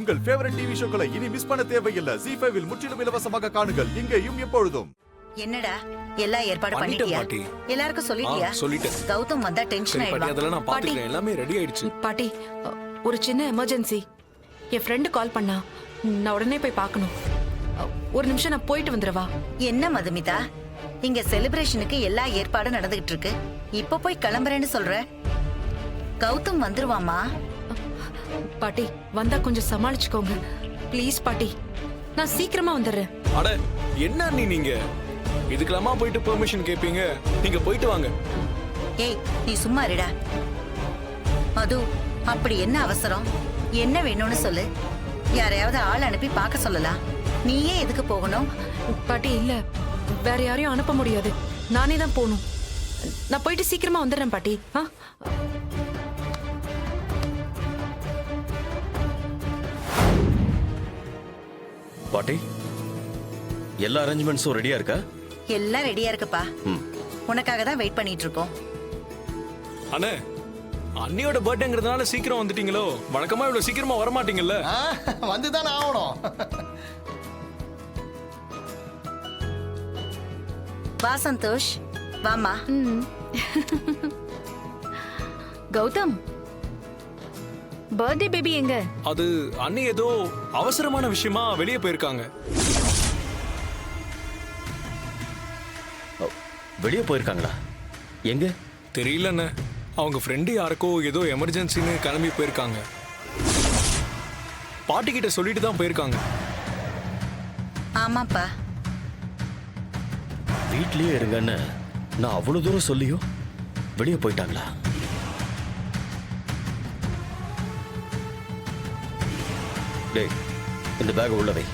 உங்கள் favourite TV ஷோக்களை இனி miss பண்ண தேவையில்லை. ZEE5 இல் முற்றிலும் இலவசமாக காணுங்கள். இங்கேயும் எப்பொழுதும். என்னடா எல்லா ஏற்பாடு பண்ணிட்டியா? எல்லாருக்கும் சொல்லிட்டியா? சொல்லிட்டேன். கௌதம் வந்தா டென்ஷன் ஆயிடுவான். அதெல்லாம் நான் பாத்துக்கிறேன். எல்லாமே ரெடி ஆயிடுச்சு. பாட்டி, ஒரு சின்ன எமர்ஜென்சி. என் ஃப்ரெண்டு கால் பண்ணா. நான் உடனே போய் பார்க்கணும். ஒரு நிமிஷம் நான் போயிட்டு வந்துடவா? என்ன மதுமிதா, இங்க செலிப்ரேஷனுக்கு எல்லா ஏற்பாடும் நடந்துகிட்டு இருக்கு. இப்ப போய் கிளம்புறேன்னு சொல்ற? கௌதம் வந்துருவாமா? பாட்டி, வந்தா கொஞ்சம் சமாளிச்சுக்கோங்க ப்ளீஸ் பாட்டி. நான் சீக்கிரமா வந்துடுறேன். அட என்ன நீங்க இதுக்கெல்லாமா போயிட்டு பெர்மிஷன் கேப்பீங்க? நீங்க போயிட்டு வாங்க. ஏய், நீ சும்மா இருடா. மது, அப்படி என்ன அவசரம்? என்ன வேணும்னு சொல்லு. யாரையாவது ஆள் அனுப்பி பார்க்க சொல்லலாம். நீயே எதுக்கு போகணும்? பாட்டி, இல்ல வேற யாரையும் அனுப்ப முடியாது. நானே தான் போகணும். நான் போயிட்டு சீக்கிரமா வந்துடுறேன் பாட்டி. பாட்டி, எல்லா அரேஞ்ச்மெண்ட்ஸும் ரெடியா இருக்கா? எல்லாம் ரெடியா இருக்குப்பா. உனக்காக தான் வெயிட் பண்ணிட்டு இருக்கோம். அண்ணே, அண்ணியோட பர்த்டேங்கிறதுனால சீக்கிரம் வந்துட்டீங்களோ? வழக்கமா இவ்வளவு சீக்கிரமா வர மாட்டீங்கல்ல? வந்துதான் ஆகணும். வா சந்தோஷ், வாமா. கௌதம், பர்த்டே பேபி எங்க? அது அண்ணி ஏதோ அவசரமான விஷயமா வெளியே போயிருக்காங்க. வெளியே போயிருக்காங்களா? எங்க தெரியலண்ணே. அவங்க ஃப்ரெண்டு யாருக்கோ ஏதோ எமர்ஜென்சின்னு கிளம்பி போயிருக்காங்க. பாட்டி கிட்ட சொல்லிட்டு தான் போயிருக்காங்க. ஆமாப்பா. வீட்லயே இருங்கன்னு நான் அவ்வளவு தூரம் சொல்லியும் வெளியே போயிட்டாங்களா? டேய், இந்த பேக் உள்ள வை.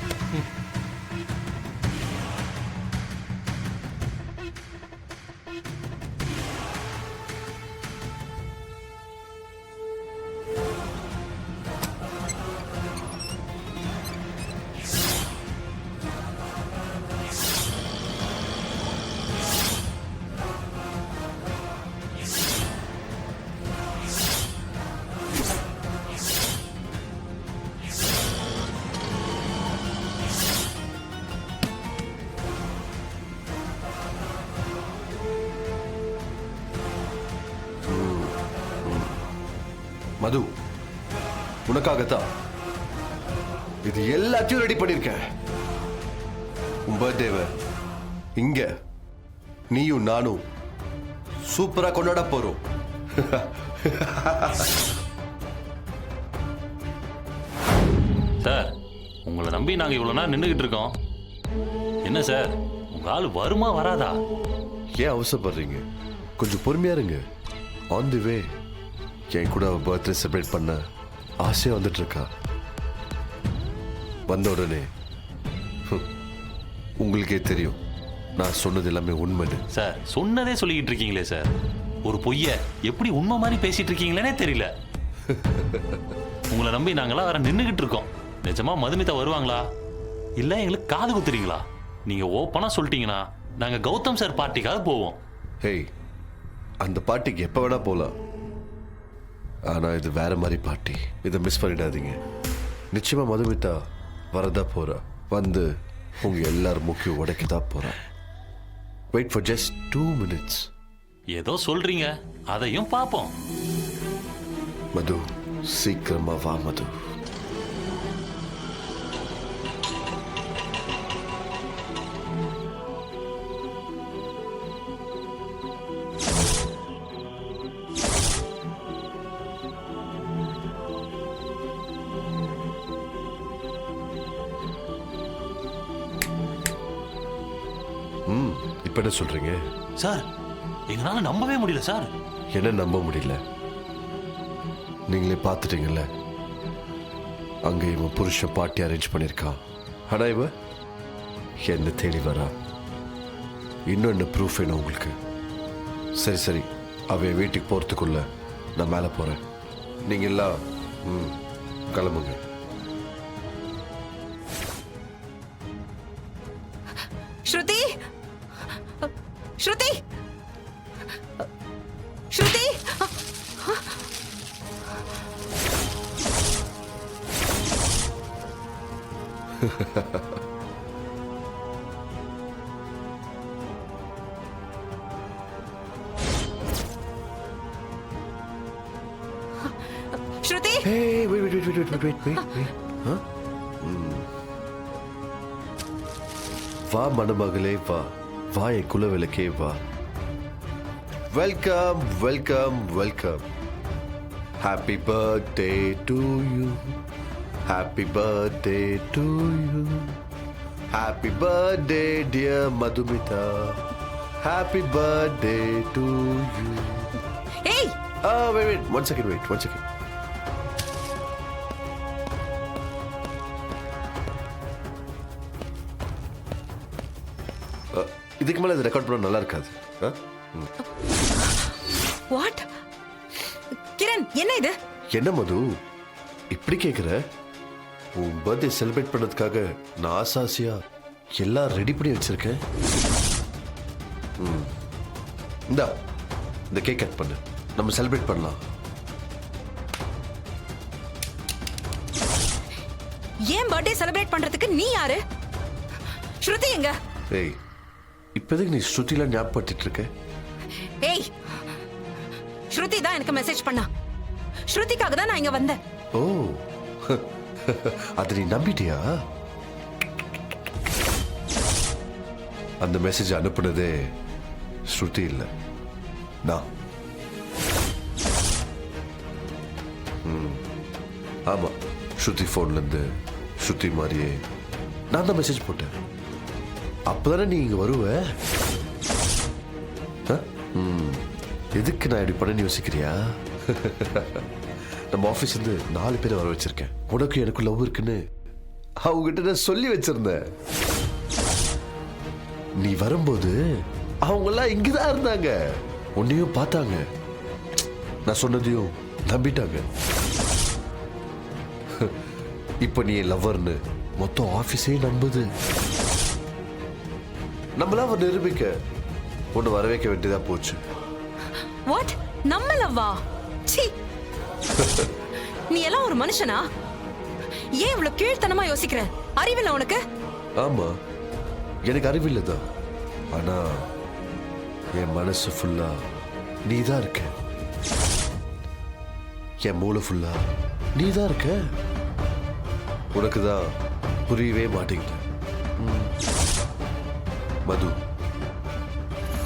மது, உனக்காகத்தான் இது எல்லாத்தையும் ரெடி பண்ணிருக்கேன். உன் பர்த்டேவை இங்க நீயும் நானும் சூப்பரா கொண்டாட போறோம். சார், உங்களை நம்பி நாங்க இவ்வளவு நேரம் நின்றுகிட்டு இருக்கோம். என்ன சார், உங்க ஆள் வருமா வராதா? ஏன் அவசரப்படுறீங்க? கொஞ்சம் பொறுமையா இருங்க. ஆன் தி வே. என் கூட பர்த்டே செலிப்ரேட் பண்ண ஆசையா வந்துட்டு இருக்கா. வந்த உடனே உங்களுக்கே தெரியும் நான் சொன்னது எல்லாமே உண்மைன்னு. சார், சொன்னதே சொல்லிக்கிட்டு இருக்கீங்களே சார். ஒரு பொய்ய எப்படி உண்மை மாதிரி பேசிட்டு இருக்கீங்களேனே தெரியல. உங்களை நம்பி நாங்களாம் வேற நின்றுகிட்டு இருக்கோம். நிஜமா மதுமிதா வருவாங்களா இல்ல எங்களுக்கு காது குத்துறீங்களா? நீங்க ஓப்பனா சொல்லிட்டீங்கன்னா நாங்க கௌதம் சார் பார்ட்டிக்காக போவோம். ஹேய், அந்த பார்ட்டிக்கு எப்ப வேணா போலாம். ஆனா இது வேற மாதிரி பார்ட்டி. இதை மிஸ் பண்ணிடாதீங்க. நிச்சயமா மதுமிதா வரதா போறா. வந்து உங்க எல்லாரும் முக்கிய உடைக்கதான் போறா. Wait for just 2 minutes. ஏதோ சொல்றீங்க, அதையும் பார்ப்போம். மது, சீக்கிரமா வா மது. இப்ப என்ன சொல்றீங்க? சார், எங்களால நம்பவே முடியல சார். என்ன நம்ப முடியல? நீங்களே பார்த்துட்டீங்கல்ல, அங்க இவன் புருஷன் பார்ட்டி அரேஞ்ச் பண்ணிருக்கான். ஆனா இவ என்ன தேடி வரா. இன்னும் என்ன ப்ரூஃப் வேணும் உங்களுக்கு? சரி சரி, அவன் வீட்டுக்கு போறதுக்குள்ள நான் மேல போறேன். நீங்க எல்லாம் கிளம்புங்க. ஸ்ருதி, ஸ்ருதி, ஸ்ருதி. ஸ்ருதி Hey, wait. Huh? வா மணமகளே வா வா என் குலவிளக்கே வா welcome happy birthday to you happy birthday to you happy birthday dear Madhumita happy birthday to you ஏய் wait one second இதுக்கு மேல இது ரெக்கார்ட் பண்ண நல்லா இருக்காது வாட் கிரண் என்ன இது என்ன மது இப்படி கேக்குற உன் பர்த்டே செலிப்ரேட் பண்ணதுக்காக நான் ஆசாசியா எல்லாம் ரெடி பண்ணி வச்சிருக்கேன் இந்தா இந்த கேக் கட் பண்ணு நம்ம செலிப்ரேட் பண்ணலாம் ஏன் பர்த்டே செலிப்ரேட் பண்றதுக்கு நீ யாரு ஸ்ருதி எங்க ஏய் இப்போதைக்கு நீ ஸ்ருதில ஞாபகப்படுத்திட்டு இருக்க ஏய் ஸ்ருதி தான் எனக்கு மெசேஜ் பண்ணா ஸ்ருதிக்காக தான் நான் இங்க வந்தேன் ஓ அதை நீ நம்பிட்டியா அந்த மெசேஜ் அனுப்புனதே ஸ்ருதி இல்ல நான் ஆமா ஸ்ருதி போன்ல இருந்து ஸ்ருதி மாதிரியே நான் தான் மெசேஜ் போட்டேன் அப்பதானே நீ இங்க வருவ எதுக்கு நான் இப்படி பண்ண யோசிக்கிறியா நம்ம ஆபீஸ் இருந்து 4 பேரை வர வச்சிருக்கேன் உனக்கு எனக்கு லவ் இருக்குன்னு அவங்ககிட்ட நான் சொல்லி வச்சிருந்தேன் நீ வரும்போது அவங்க எல்லாம் இங்கதான் இருந்தாங்க உன்னையும் பார்த்தாங்க நான் சொன்னதையும் நம்பிட்டாங்க இப்ப நீ லவ்வர்னு மொத்தம் ஆபீஸே நம்புது நம்மளா ஒரு நிரூபிக்க ஒன்று வர வைக்க வேண்டியதா போச்சு வாட் நம்ம லவ்வா சீ நீ எல்லாம் ஒரு மனுஷனா ஏன் இவ்வளவு கீழ்த்தனமா யோசிக்கிற அறிவில்லை உனக்கு ஆமா எனக்கு அறிவில்லை தான் ஆனா என் மனசு ஃபுல்லா நீதான் இருக்க என் மூளை ஃபுல்லா நீதான் இருக்க உனக்கு தான் புரியவே மாட்டேங்குது மது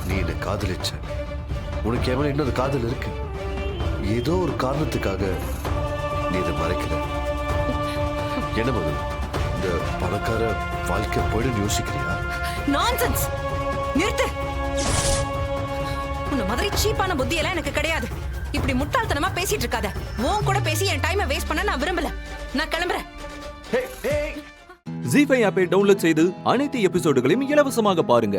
நீ என்ன காதலிச்ச உனக்கு எவன இன்னொரு காதல் இருக்கு ஏதோ ஒரு காரணத்துக்காக நீ இதை மறைக்கிற என்ன மது இந்த பணக்கார வாழ்க்கை போயிடும் யோசிக்கிறியா நான்சென்ஸ் நிறுத்து உன்ன மாதிரி சீப்பான புத்தி எல்லாம் எனக்கு கிடையாது இப்படி முட்டாள்தனமா பேசிட்டு இருக்காத உன் கூட பேசி என் டைமை வேஸ்ட் பண்ண நான் விரும்பல நான் கிளம்புறேன் ஜி5 ஆப்பை டவுன்லோட் செய்து அனைத்து எபிசோடுகளையும் இலவசமாக பாருங்க.